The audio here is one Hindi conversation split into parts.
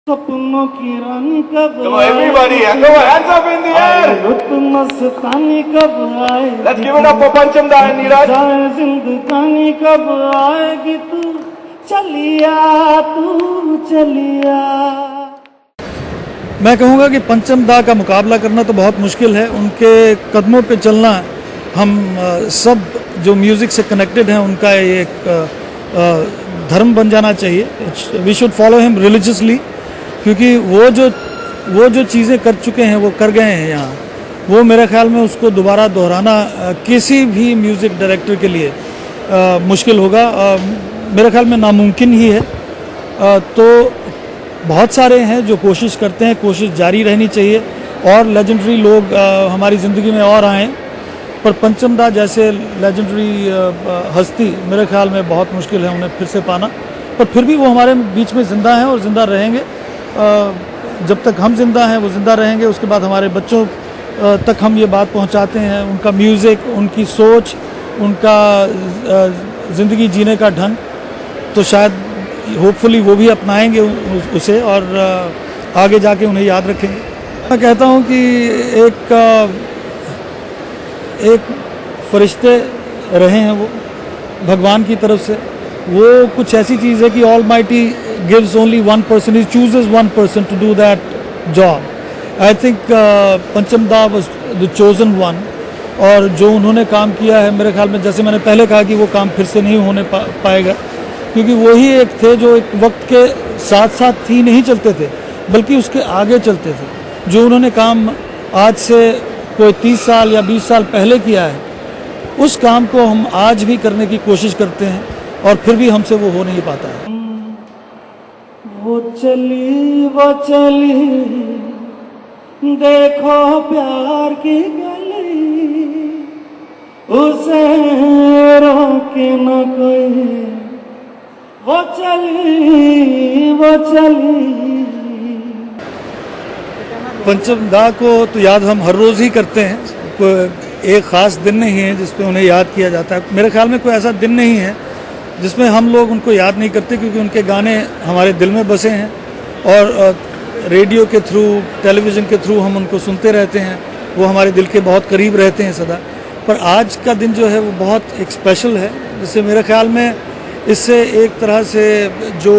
सपनों की रानी कब Come on, everybody, come on, hands up in the air. रुत मस्तानी कब आएगी? Let's give it up for Pancham Da and Neeraj. जाए जिंदगानी कब आएगी? तू चलिया, तू चलिया। मैं कहूँगा कि पंचम दा का मुकाबला करना तो बहुत मुश्किल है। उनके कदमों पे चलना हम सब जो म्यूज़िक से कनेक्टेड हैं उनका एक धर्म बन जाना चाहिए। We should follow him religiously, क्योंकि वो जो चीज़ें कर चुके हैं वो कर गए हैं यहाँ, वो मेरे ख्याल में उसको दोबारा दोहराना किसी भी म्यूज़िक डायरेक्टर के लिए मुश्किल होगा, मेरे ख्याल में नामुमकिन ही है। तो बहुत सारे हैं जो कोशिश करते हैं, कोशिश जारी रहनी चाहिए और लेजेंडरी लोग हमारी ज़िंदगी में और आएँ, पर पंचम दा जैसे लेजेंडरी हस्ती मेरे ख्याल में बहुत मुश्किल है उन्हें फिर से पाना। पर फिर भी वो हमारे बीच में ज़िंदा हैं और ज़िंदा रहेंगे। जब तक हम जिंदा हैं वो ज़िंदा रहेंगे। उसके बाद हमारे बच्चों तक हम ये बात पहुंचाते हैं, उनका म्यूज़िक, उनकी सोच, उनका ज़िंदगी जीने का ढंग, तो शायद होपफुली वो भी अपनाएंगे उसे और आगे जाके उन्हें याद रखेंगे। मैं कहता हूं कि एक फरिश्ते रहे हैं वो भगवान की तरफ से। वो कुछ ऐसी चीज़ है कि almighty gives only one person, he chooses one person to do that job. I think Pancham da was the chosen one, और जो उन्होंने काम किया है मेरे ख्याल में, जैसे मैंने पहले कहा कि वो काम फिर से नहीं होने पाएगा, क्योंकि वही एक थे जो एक वक्त के साथ साथ ही नहीं चलते थे बल्कि उसके आगे चलते थे। जो उन्होंने काम आज से कोई 30 साल या 20 साल पहले किया है, उस काम को हम आज भी करने की कोशिश करते हैं और फिर भी हमसे वो हो नहीं पाता है। वो चली देखो प्यार की गली, उसे रोके न कोई। वो चली। पंचम दा को तो याद हम हर रोज़ ही करते हैं। एक ख़ास दिन नहीं है जिस पे उन्हें याद किया जाता है। मेरे ख्याल में कोई ऐसा दिन नहीं है जिसमें हम लोग उनको याद नहीं करते, क्योंकि उनके गाने हमारे दिल में बसे हैं और रेडियो के थ्रू, टेलीविज़न के थ्रू हम उनको सुनते रहते हैं। वो हमारे दिल के बहुत करीब रहते हैं सदा। पर आज का दिन जो है वो बहुत एक स्पेशल है, जिससे मेरे ख्याल में इससे एक तरह से जो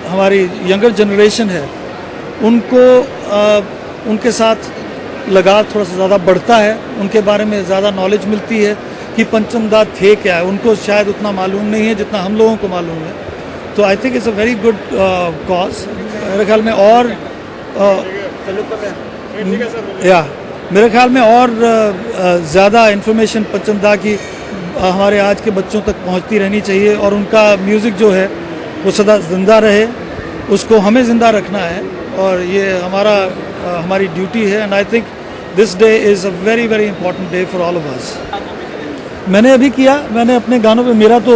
हमारी यंगर जनरेशन है उनको उनके साथ लगाव थोड़ा सा ज़्यादा बढ़ता है, उनके बारे में ज़्यादा नॉलेज मिलती है कि पंचम दा थे क्या है। उनको शायद उतना मालूम नहीं है जितना हम लोगों को मालूम है। तो I think it's a very good cause मेरे ख्याल में। और मेरे ख्याल में और ज़्यादा इन्फॉर्मेशन पंचम दा की हमारे आज के बच्चों तक पहुंचती रहनी चाहिए, और उनका म्यूज़िक जो है वो सदा ज़िंदा रहे, उसको हमें ज़िंदा रखना है और ये हमारी ड्यूटी है। And I think this day is a very very important day for all of us. मैंने अभी किया, मैंने अपने गानों पे, मेरा तो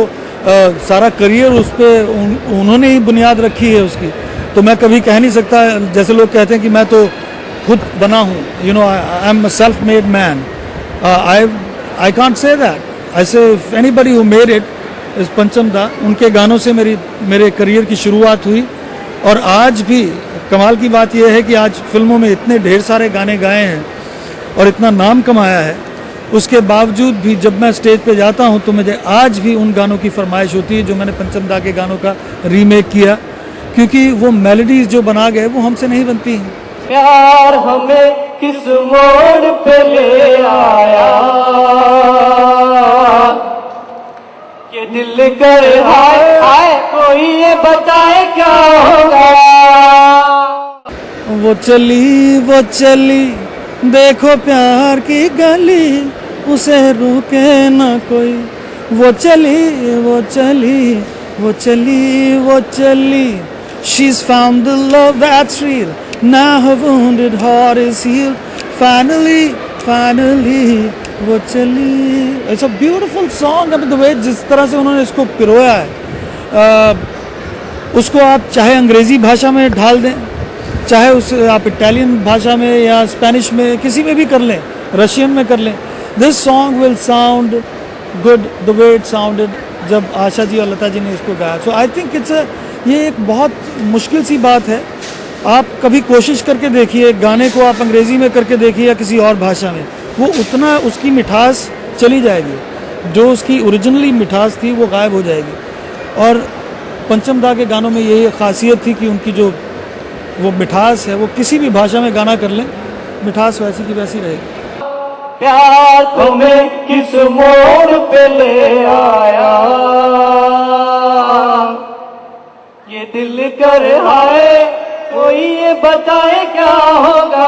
सारा करियर उस पर उन्होंने ही बुनियाद रखी है उसकी, तो मैं कभी कह नहीं सकता जैसे लोग कहते हैं कि मैं तो खुद बना हूँ, you know, I am a self made man. I can't say that. I say if anybody who made it is Pancham Da. उनके गानों से मेरे करियर की शुरुआत हुई, और आज भी कमाल की बात यह है कि आज फिल्मों में इतने ढेर सारे गाने गाए हैं और इतना नाम कमाया है, उसके बावजूद भी जब मैं स्टेज पे जाता हूं तो मुझे आज भी उन गानों की फरमाइश होती है जो मैंने पंचम दा के गानों का रीमेक किया, क्योंकि वो मेलोडीज जो बना गए वो हमसे नहीं बनती हैं। प्यार हमें किस मोड़ पे ले आया कि दिल कर हाय हाय, कोई ये बताए क्या होगा। वो चली देखो प्यार की गली, उसे रोके ना कोई। वो चली she's found the love that's real, now her wounded heart is healed, finally वो चली। It's a beautiful song। I mean, the way जिस तरह से उन्होंने इसको पिरोया है, उसको आप चाहे अंग्रेज़ी भाषा में ढाल दें, चाहे उस आप इटालियन भाषा में या स्पेनिश में, किसी में भी कर लें, रशियन में कर लें, this song will sound good the way it sounded जब आशा जी और लता जी ने इसको गाया। सो आई थिंक ये एक बहुत मुश्किल सी बात है आप कभी कोशिश करके देखिए, गाने को आप अंग्रेज़ी में करके देखिए या किसी और भाषा में, वो उतना उसकी मिठास चली जाएगी, जो उसकी ओरिजिनली मिठास थी वो गायब हो जाएगी। और पंचम दा के गानों में यही खासियत थी कि उनकी जो वो मिठास है, वो किसी भी भाषा में गाना कर लें, मिठास वैसी की वैसी रहेगी। प्यार तुम्हें किस मोड़ पे ले आया, ये दिल कर हाय कोई ये बताए क्या होगा।